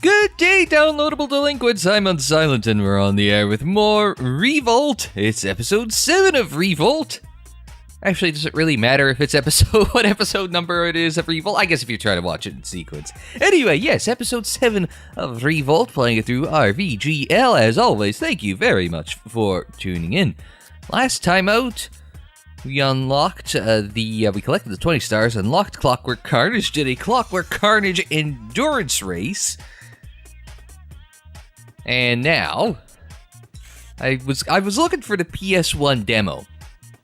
Good day, downloadable delinquents. I'm Unsilent, and we're on the air with more Revolt. It's episode 7 of Revolt. Actually, does it really matter if it's what episode number it is of Revolt? I guess if you try to watch it in sequence. Anyway, yes, episode 7 of Revolt, playing it through RVGL. As always, thank you very much for tuning in. Last time out, we unlocked we collected the 20 stars, unlocked Clockwork Carnage, did a Clockwork Carnage endurance race. And now, I was looking for the PS1 demo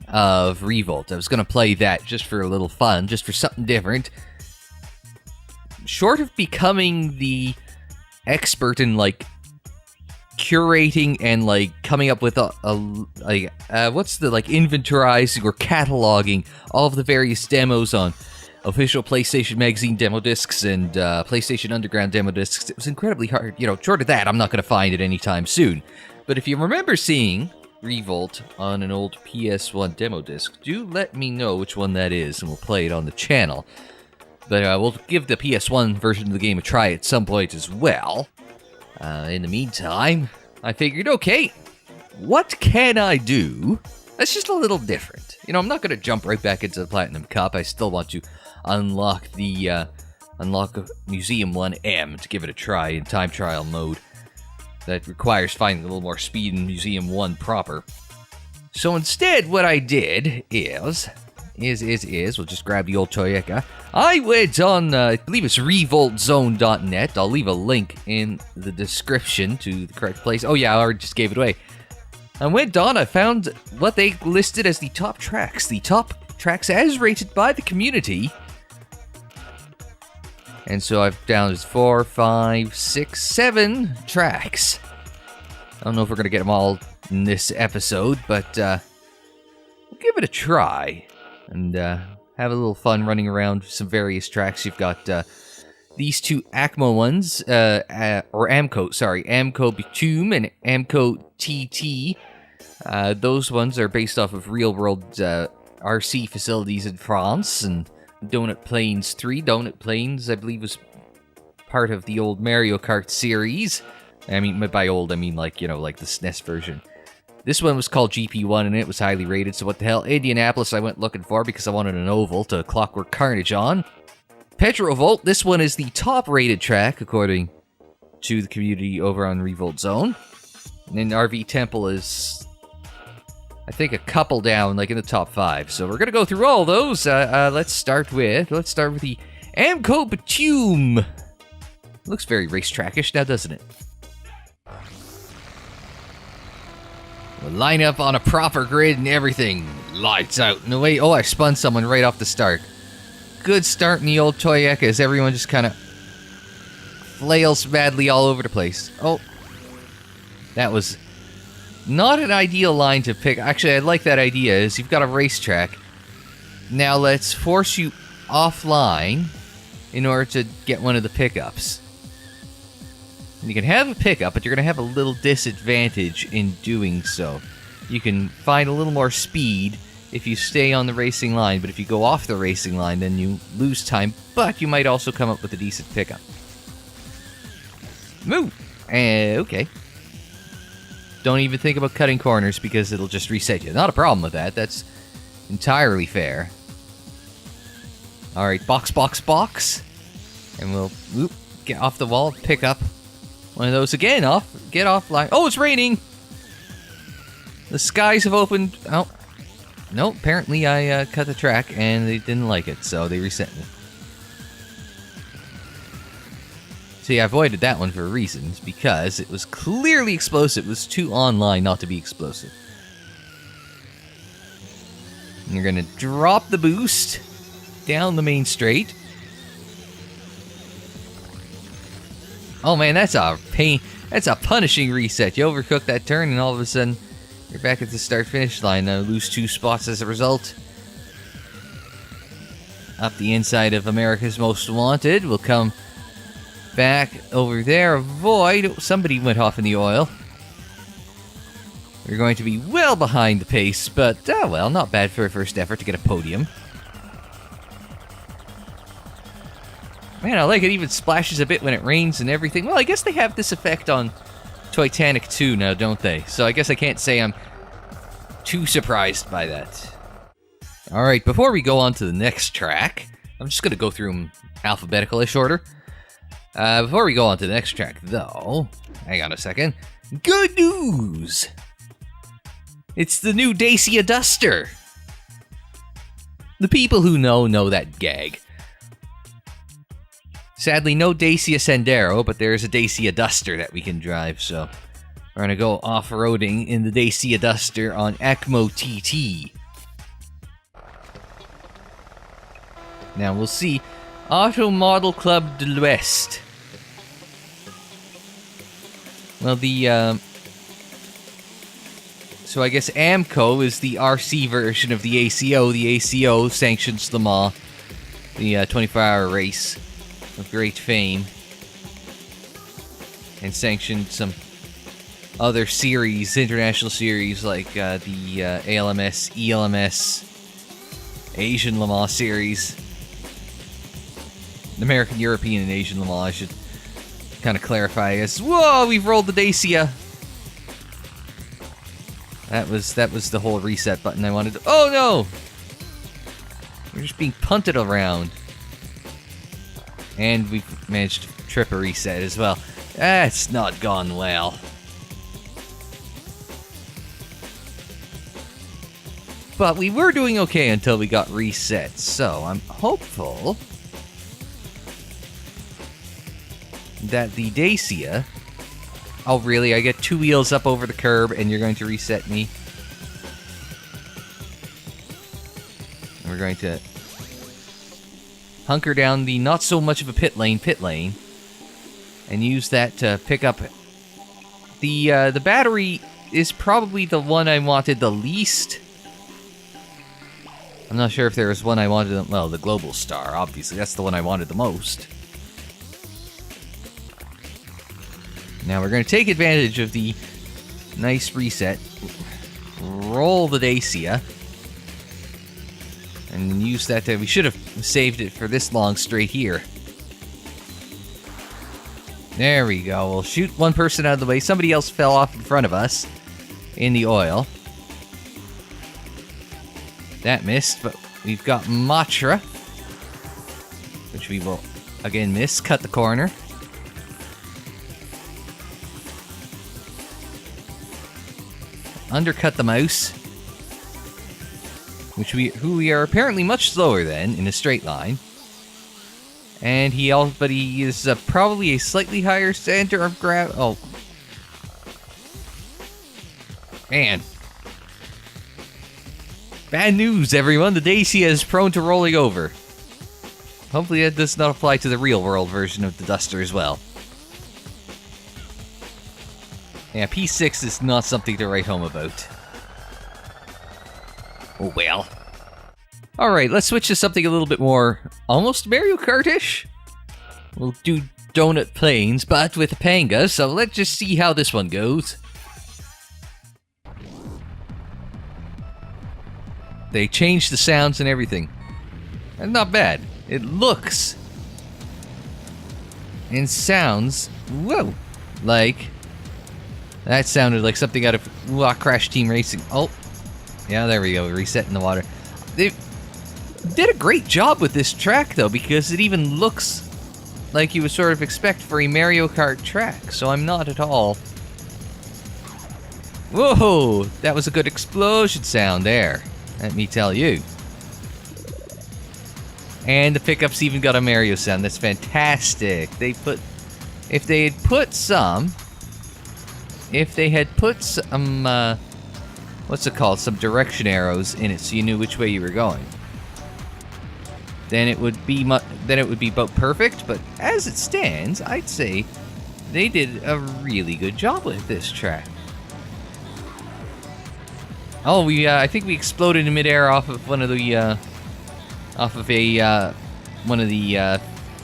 of Revolt. I was going to play that just for a little fun, just for something different. Short of becoming the expert in, like, curating and, like, coming up with inventorizing or cataloging all of the various demos on official PlayStation Magazine demo discs and PlayStation Underground demo discs. It was incredibly hard. Short of that, I'm not going to find it anytime soon. But if you remember seeing Revolt on an old PS1 demo disc, do let me know which one that is, and we'll play it on the channel. But we'll give the PS1 version of the game a try at some point as well. In the meantime, I figured, okay, what can I do that's just a little different? I'm not going to jump right back into the Platinum Cup. I still want to unlock Museum 1M to give it a try in time trial mode. That requires finding a little more speed in Museum 1 proper. So instead, what I did is, we'll just grab the old Toyeka. I went on, I believe it's revoltzone.net. I'll leave a link in the description to the correct place. Oh yeah, I already just gave it away. I went on, I found what they listed as the top tracks. The top tracks as rated by the community. And so I've downloaded 4, 5, 6, 7 tracks. I don't know if we're going to get them all in this episode, but we'll give it a try. And have a little fun running around some various tracks. You've got these two ACMO ones, Amco Bitume and Amco TT. Those ones are based off of real-world RC facilities in France, and Donut Plains 3. Donut Plains, I believe, was part of the old Mario Kart series. I mean, by old, I mean like the SNES version. This one was called GP1, and it was highly rated, so what the hell? Indianapolis I went looking for because I wanted an oval to Clockwork Carnage on. Petrovolt, this one is the top-rated track, according to the community over on Revolt Zone. And then RV Temple is, I think, a couple down, like in the top 5. So we're gonna go through all those. Let's start with the Amco Bitume. Looks very racetrackish now, doesn't it? We'll line up on a proper grid and everything. Lights out. No way. Oh, I spun someone right off the start. Good start in the old Toyeka as everyone just kind of flails madly all over the place. Oh, that was not an ideal line to pick. Actually, I like that idea, is you've got a racetrack. Now let's force you offline in order to get one of the pickups. And you can have a pickup, but you're going to have a little disadvantage in doing so. You can find a little more speed if you stay on the racing line, but if you go off the racing line, then you lose time, but you might also come up with a decent pickup. Move! Okay. Don't even think about cutting corners because it'll just reset you. Not a problem with that. That's entirely fair. Alright, box. And we'll get off the wall, pick up one of those again. Get offline. Oh, it's raining! The skies have opened. Oh. No, apparently I cut the track and they didn't like it, so they reset me. See, I avoided that one for reasons, because it was clearly explosive. It was too online not to be explosive. And you're gonna drop the boost down the main straight. Oh man, that's a pain. That's a punishing reset. You overcook that turn and all of a sudden you're back at the start-finish line. Now lose 2 spots as a result. Up the inside of America's Most Wanted. We'll come back over there. Avoid. Somebody went off in the oil. We're going to be well behind the pace, but, well, not bad for a first effort to get a podium. Man, I like it even splashes a bit when it rains and everything. Well, I guess they have this effect on Titanic 2 now, don't they? So I guess I can't say I'm too surprised by that. Alright, before we go on to the next track, I'm just going to go through them alphabetical-ish order. Before we go on to the next track, though, hang on a second. Good news! It's the new Dacia Duster! The people who know that gag. Sadly, no Dacia Sandero, but there's a Dacia Duster that we can drive, so we're gonna go off-roading in the Dacia Duster on Acclaim TT. Now we'll see Auto Model Club de l'Ouest. Well, so I guess AMCO is the RC version of the ACO. The ACO sanctions Le Mans, the 24-hour race of great fame, and sanctioned some other series, international series, like the ALMS, ELMS, Asian Le Mans series. American, European, and Asian Le Mans, I should kind of clarify as, whoa, we've rolled the Dacia. That was the whole reset button I wanted to, oh no! We're just being punted around. And we've managed to trip a reset as well. That's not gone well. But we were doing okay until we got reset, so I'm hopeful that the Dacia... Oh really, I get 2 wheels up over the curb and you're going to reset me? We're going to hunker down the not so much of a pit lane, and use that to pick up... The battery is probably the one I wanted the least. I'm not sure if there was one I wanted... Well, the Global Star, obviously. That's the one I wanted the most. Now we're going to take advantage of the nice reset. Roll the Dacia. And use that to... We should have saved it for this long straight here. There we go. We'll shoot one person out of the way. Somebody else fell off in front of us in the oil. That missed, but we've got Matra, which we will again miss. Cut the corner. Undercut the mouse, who we are apparently much slower than in a straight line. And he is probably a slightly higher center of gravity. Oh, man! Bad news, everyone. The Dacia is prone to rolling over. Hopefully, that does not apply to the real-world version of the Duster as well. Yeah, P6 is not something to write home about. Oh well. Alright, let's switch to something a little bit more almost Mario Kart-ish. We'll do donut planes, but with a Panga, so let's just see how this one goes. They changed the sounds and everything. And not bad. It looks and sounds, whoa, like... That sounded like something out of Crash Team Racing. Oh, yeah, there we go. Resetting the water. They did a great job with this track, though, because it even looks like you would sort of expect for a Mario Kart track. So I'm not at all. Whoa, that was a good explosion sound there. Let me tell you. And the pickups even got a Mario sound. That's fantastic. If they had put some, what's it called? Some direction arrows in it, so you knew which way you were going. Then it would be about perfect. But as it stands, I'd say they did a really good job with this track. Oh, I think we exploded in midair off of one of the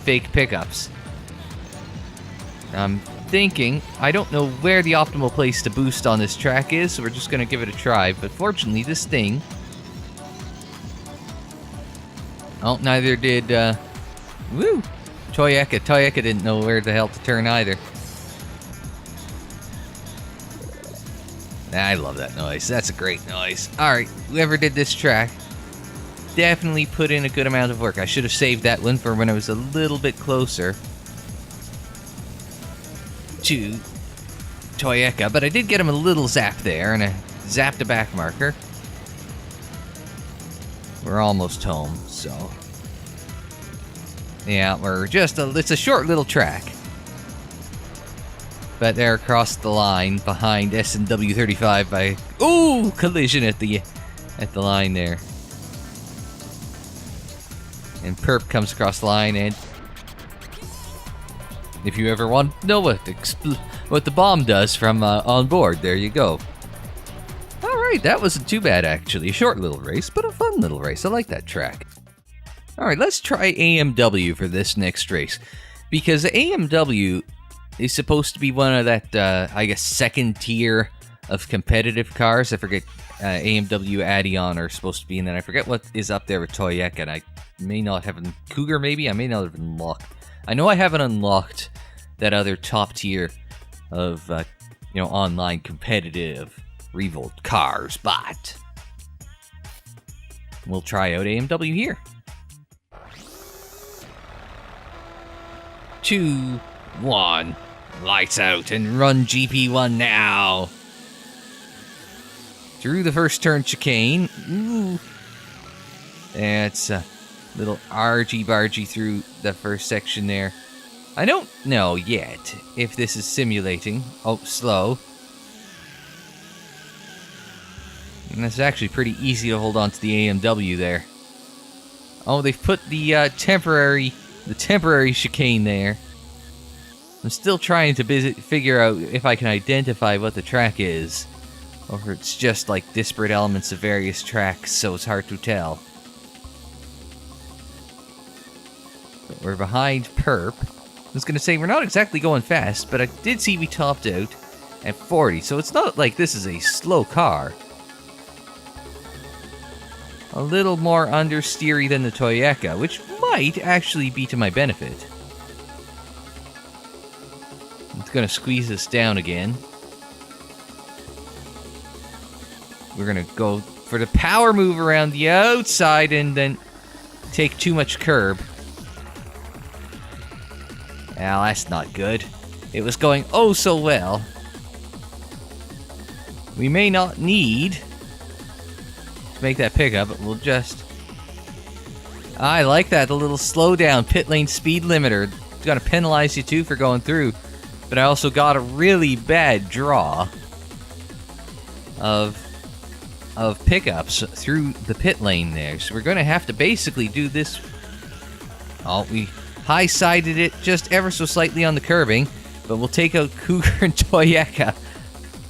fake pickups. I'm thinking, I don't know where the optimal place to boost on this track is, so we're just gonna give it a try. But fortunately, this thing... Oh, neither did, woo! Toyeka. Toyeka didn't know where the hell to turn either. I love that noise. That's a great noise. Alright, whoever did this track definitely put in a good amount of work. I should have saved that one for when I was a little bit closer to Toyeka, but I did get him a little zap there, and I zapped a back marker. We're almost home, so... yeah, it's a short little track. But they're across the line behind S&W 35 by... ooh! Collision at the line there. And Perp comes across the line, and... if you ever want to know what the bomb does from on board, there you go. Alright, that wasn't too bad actually. A short little race, but a fun little race. I like that track. Alright, let's try AMW for this next race. Because AMW is supposed to be one of that, I guess, second tier of competitive cars. I forget, AMW Addion are supposed to be, and then I forget what is up there with Toyeka, and I may not have... Cougar, maybe? I may not have unlocked... I know I haven't unlocked that other top tier of, online competitive Revolt cars, but we'll try out AMW here. 2, 1, lights out and run GP1 now. Through the first turn chicane. Ooh. It's a little argy-bargy through the first section there. I don't know yet if this is simulating. Oh, slow. And it's actually pretty easy to hold on to the AMW there. Oh, they've put the temporary chicane there. I'm still trying to figure out if I can identify what the track is, or if it's just like disparate elements of various tracks, so it's hard to tell. But we're behind Perp. I was gonna say we're not exactly going fast, but I did see we topped out at 40, so it's not like this is a slow car. A little more understeery than the Toyeka, which might actually be to my benefit. It's gonna squeeze us down again. We're gonna go for the power move around the outside and then take too much curb. Well, that's not good. It was going oh so well. We may not need to make that pickup, but we'll just... I like that, the little slowdown pit lane speed limiter. It's gonna penalize you too for going through. But I also got a really bad draw of pickups through the pit lane there. So we're gonna have to basically do this. Oh, we high-sided it just ever so slightly on the curbing, but we'll take out Cougar and Toyeka.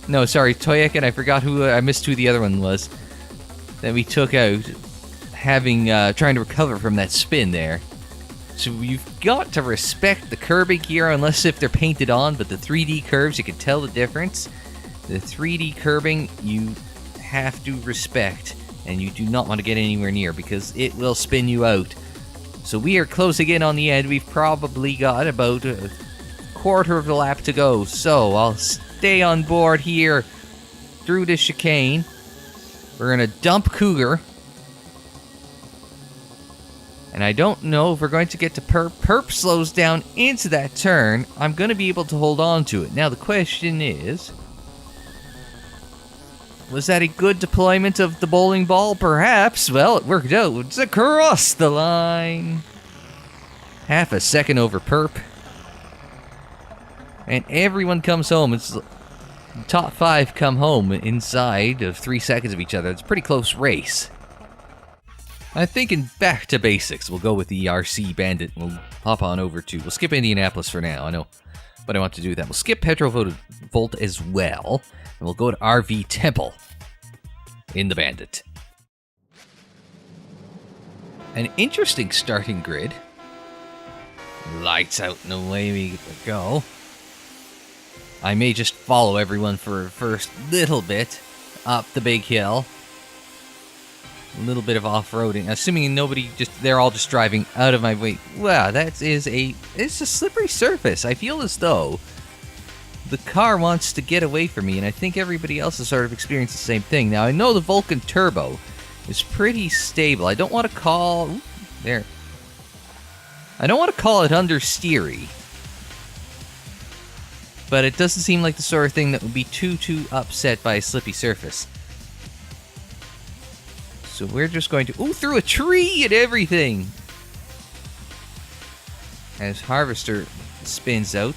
No, sorry, Toyeka, and I forgot I missed who the other one was that we took out, trying to recover from that spin there. So you've got to respect the curbing here, unless if they're painted on, but the 3D curves, you can tell the difference. The 3D curbing, you have to respect, and you do not want to get anywhere near, because it will spin you out. So we are closing in on the end. We've probably got about a quarter of the lap to go. So I'll stay on board here through the chicane. We're going to dump Cougar. And I don't know if we're going to get to Perp. Perp slows down into that turn. I'm going to be able to hold on to it. Now the question is, was that a good deployment of the bowling ball? Perhaps. Well, it worked out. It's across the line. Half a second over Perp. And everyone comes home. It's the top 5 come home inside of 3 seconds of each other. It's a pretty close race. I'm thinking back to basics. We'll go with the RC Bandit. We'll hop on over to... We'll skip Indianapolis for now. I know what I want to do with that. We'll skip Petrovolt as well. And we'll go to RV Temple in the Bandit. An interesting starting grid. Lights out and away we go. I may just follow everyone for a first little bit up the big hill. A little bit of off-roading. Assuming they're all just driving out of my way. Wow, it's a slippery surface. I feel as though the car wants to get away from me, and I think everybody else has sort of experienced the same thing. Now, I know the Vulcan Turbo is pretty stable. I don't want to call... There. I don't want to call it understeery, but it doesn't seem like the sort of thing that would be too upset by a slippy surface. So we're just going to... Ooh, through a tree and everything! As Harvester spins out.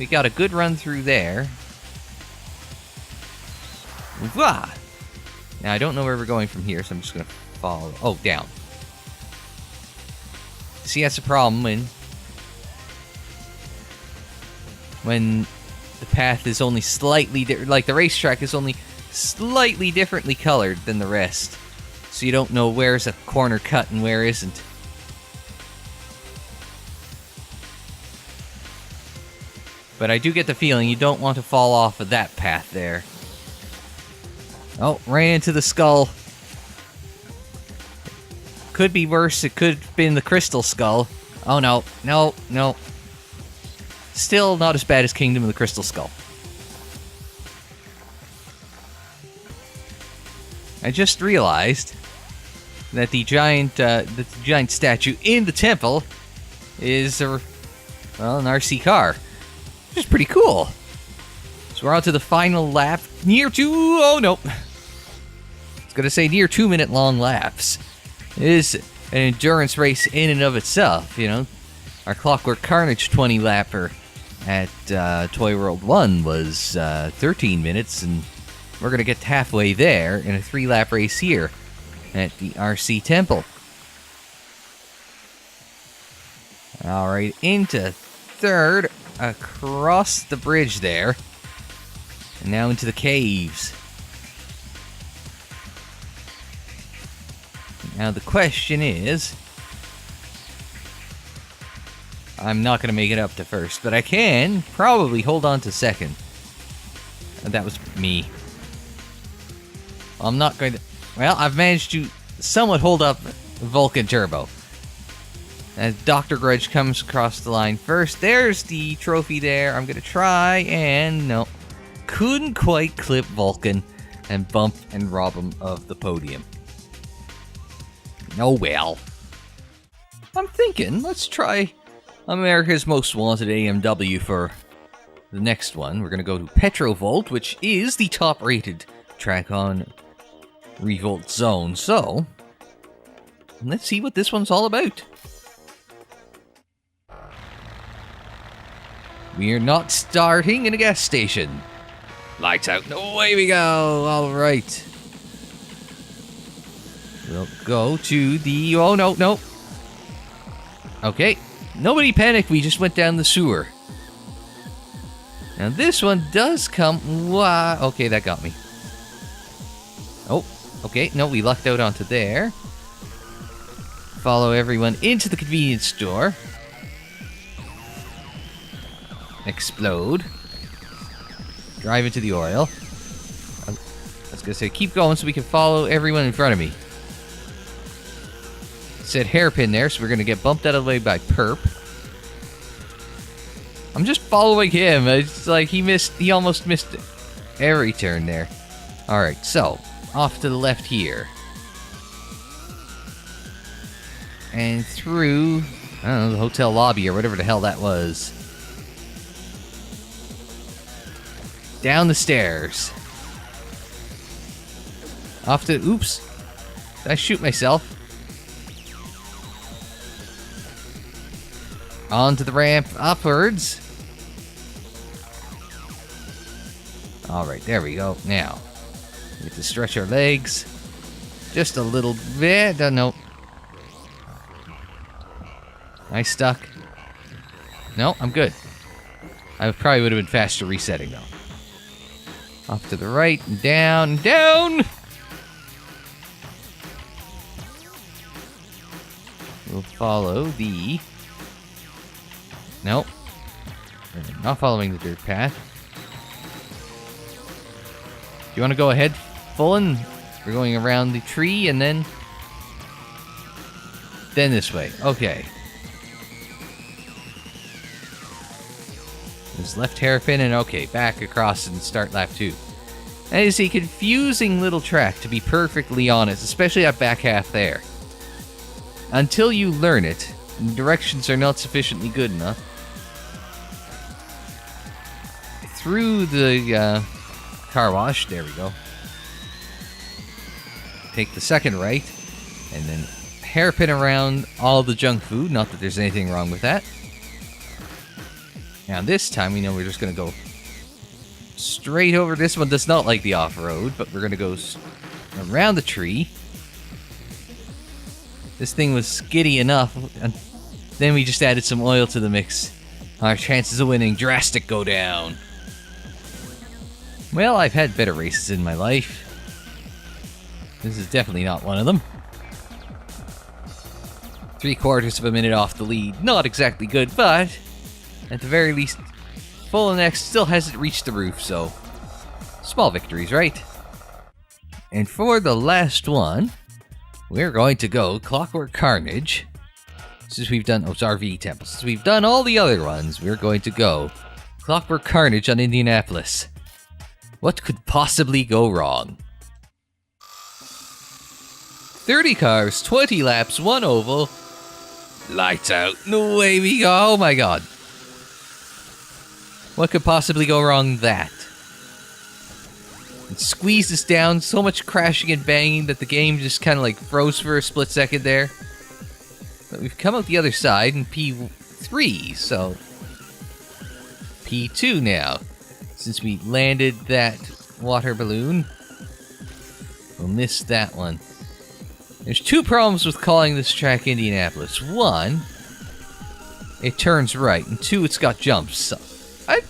We got a good run through there. Wah! Now, I don't know where we're going from here, so I'm just going to follow... Oh, down. See, that's a problem when the path is only slightly... like, the racetrack is only slightly differently colored than the rest. So you don't know where's a corner cut and where isn't. But I do get the feeling you don't want to fall off of that path there. Oh, ran into the skull. Could be worse. It could have been the crystal skull. Oh, no. No, no. Still not as bad as Kingdom of the Crystal Skull. I just realized that the giant statue in the temple is an RC car, which is pretty cool. So we're on to the final lap, near 2-minute long laps. It is an endurance race in and of itself, you know. Our Clockwork Carnage 20-lapper at Toy World 1 was 13 minutes, and we're going to get halfway there in a 3-lap race here at the RC Temple. Alright, into third, across the bridge there, and now into the caves. Now the question is, I'm not going to make it up to first, but I can probably hold on to second. That was me. I'm not going to... Well, I've managed to somewhat hold up Vulcan Turbo. As Dr. Grudge comes across the line first, there's the trophy there. I'm going to try, and no. Couldn't quite clip Vulcan and bump and rob him of the podium. Oh well. I'm thinking, let's try America's Most Wanted AMW for the next one. We're going to go to Petrovolt, which is the top-rated track on Revolt Zone. So, let's see what this one's all about. We're not starting in a gas station. Lights out, and away we go. All right. We'll go to the... Oh, no, no. Okay. Nobody panic, we just went down the sewer. Now this one does come... Wow. Okay, that got me. Oh, okay. No, we lucked out onto there. Follow everyone into the convenience store. Explode. Drive into the oil. I was gonna say, keep going so we can follow everyone in front of me. Said hairpin there, so we're gonna get bumped out of the way by Perp. I'm just following him. It's like he almost missed every turn there. Alright, so, off to the left here. And through, I don't know, the hotel lobby or whatever the hell that was. Down the stairs. Off to... Oops. Did I shoot myself? Onto the ramp upwards. Alright, there we go. Now, we get to stretch our legs. Just a little bit. Don't know. I stuck. No, I'm good. I probably would have been faster resetting, though. Off to the right, and down, and down! We'll follow the... Nope. We're not following the dirt path. Do you want to go ahead, Fullen? We're going around the tree, and then Then this way. Okay. There's left hairpin and okay, back across and start lap 2. That is a confusing little track, to be perfectly honest, especially that back half there. Until you learn it, the directions are not sufficiently good enough. Through the car wash, there we go. Take the second right, and then hairpin around all the junk food, not that there's anything wrong with that. Now this time we know we're just going to go straight over. This one does not like the off-road, but we're going to go around the tree. This thing was skiddy enough, and then we just added some oil to the mix. Our chances of winning drastic go down. Well, I've had better races in my life. This is definitely not one of them. 3/4 of a minute off the lead. Not exactly good, but at the very least, Full Next still hasn't reached the roof, so small victories, right? And for the last one, we're going to go Clockwork Carnage. Since we've done... Oh, it's RV Temple. Since we've done all the other ones, we're going to go Clockwork Carnage on Indianapolis. What could possibly go wrong? 30 cars, 20 laps, 1 oval. Lights out. No way we go. Oh my god. What could possibly go wrong that? It squeezed us down, so much crashing and banging that the game just kind of like froze for a split second there. But we've come out the other side in P3, so P2 now. Since we landed that water balloon, we'll miss that one. There's 2 problems with calling this track Indianapolis. 1, it turns right, and 2, it's got jumps. So I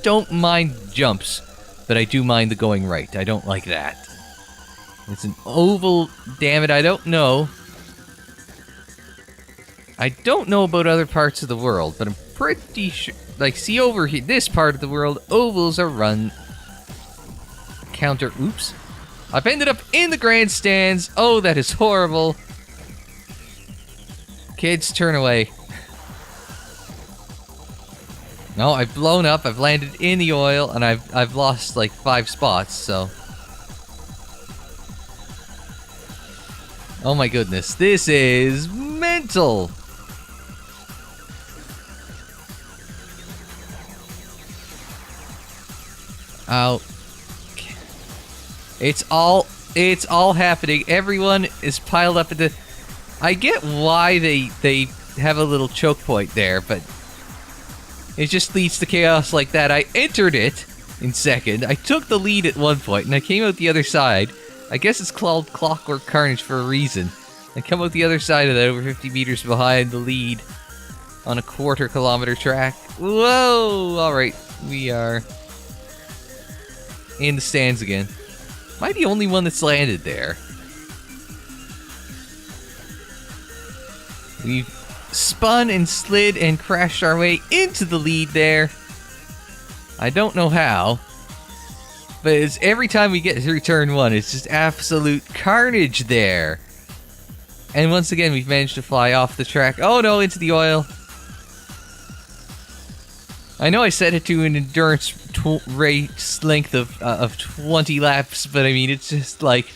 don't mind jumps, but I do mind the going right. I don't like that. It's an oval, damn it, I don't know. I don't know about other parts of the world, but I'm pretty sure... Like, see over here, this part of the world, ovals are run... Counter... Oops. I've ended up in the grandstands. Oh, that is horrible. Kids, turn away. No, I've blown up, I've landed in the oil, and I've lost like 5 spots, so... Oh my goodness, this is mental! Oh. It's all happening. Everyone is piled up into... I get why they have a little choke point there, but it just leads to chaos like that. I entered it in second. I took the lead at one point, and I came out the other side. I guess it's called Clockwork Carnage for a reason. I come out the other side of that, over 50 meters behind the lead on a 1/4 kilometer track. Whoa! Alright, we are in the stands again. Am I the only one that's landed there? We've spun and slid and crashed our way into the lead there. I don't know how, but it's every time we get through turn 1, it's just absolute carnage there. And once again, we've managed to fly off the track. Oh no, into the oil. I know I set it to an endurance race length of 20 laps, but I mean, it's just like,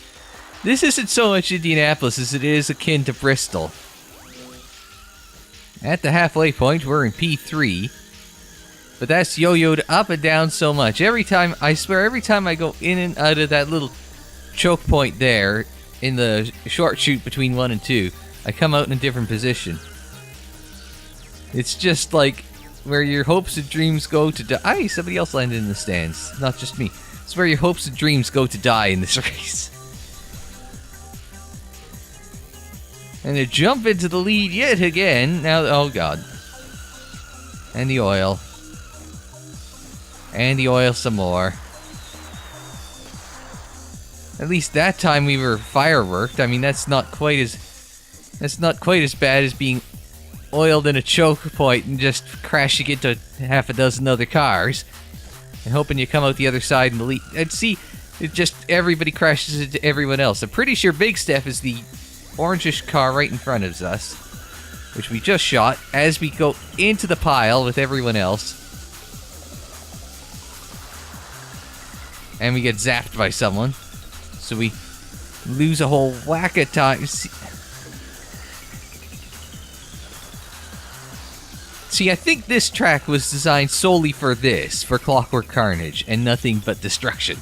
this isn't so much Indianapolis as it is akin to Bristol. At the halfway point, we're in P3, but that's yo-yoed up and down so much. Every time, I swear, every time I go in and out of that little choke point there, in the short chute between 1 and 2, I come out in a different position. It's just like, where your hopes and dreams go to die. Somebody else landed in the stands, not just me. It's where your hopes and dreams go to die in this race. And to jump into the lead yet again. Now, oh god. And the oil. And the oil some more. At least that time we were fireworked. I mean, that's not quite as bad as being oiled in a choke point and just crashing into half a dozen other cars and hoping you come out the other side in the lead. And see, it just everybody crashes into everyone else. I'm pretty sure Big Steph is the orangish car right in front of us. which we just shot, as we go into the pile with everyone else. And we get zapped by someone. So we lose a whole whack of time. See, I think this track was designed solely for this, for Clockwork Carnage, and nothing but destruction.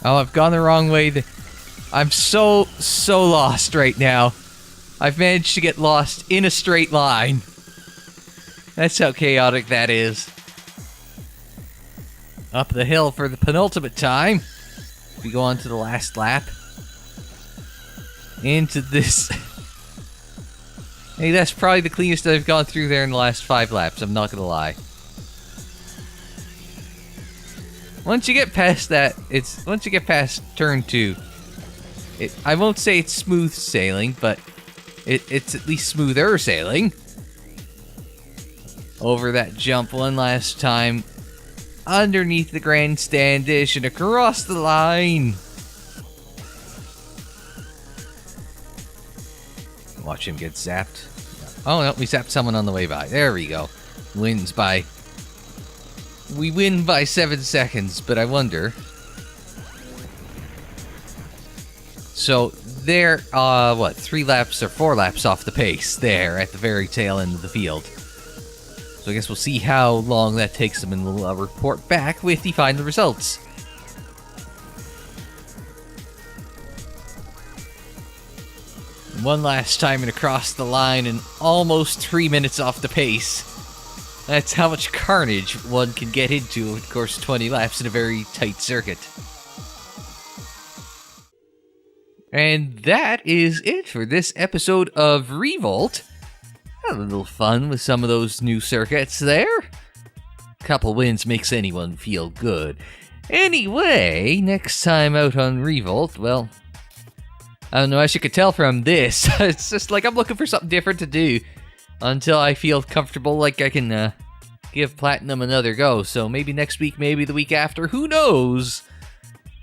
Oh, I've gone the wrong way. I'm so lost right now. I've managed to get lost in a straight line. That's how chaotic that is. Up the hill for the penultimate time. We go on to the last lap. Into this. Hey, that's probably the cleanest I've gone through there in the last 5 laps, I'm not gonna lie. Once you get past that, once you get past turn 2, I won't say it's smooth sailing, but it's at least smoother sailing. Over that jump one last time, underneath the grandstand dish and across the line. Watch him get zapped. Oh no, we zapped someone on the way by. There we go. We win by 7 seconds, but I wonder. So they're, 3 laps or 4 laps off the pace there at the very tail end of the field. So I guess we'll see how long that takes them, and we'll report back with the final results. One last time and across the line, and almost 3 minutes off the pace. That's how much carnage one can get into, of course, 20 laps in a very tight circuit. And that is it for this episode of Revolt. Had a little fun with some of those new circuits there. Couple wins makes anyone feel good. Anyway, next time out on Revolt, well, I don't know, as you could tell from this, it's just like I'm looking for something different to do until I feel comfortable, like I can give Platinum another go. So maybe next week, maybe the week after, who knows?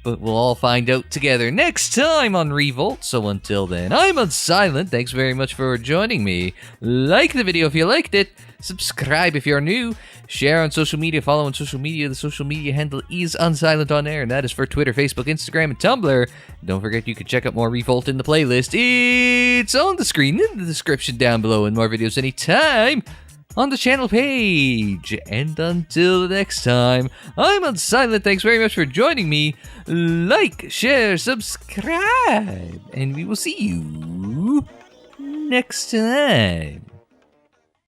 But we'll all find out together next time on Revolt. So until then, I'm Unsilent. Thanks very much for joining me. Like the video if you liked it. Subscribe if you're new. Share on social media. Follow on social media. The social media handle is Unsilent on Air, and that is for Twitter, Facebook, Instagram, and Tumblr. Don't forget you can check out more Revolt in the playlist. It's on the screen in the description down below, and more videos anytime on the channel page. And until the next time, I'm Unsilent. Thanks very much for joining me. Like, share, subscribe, and we will see you next time.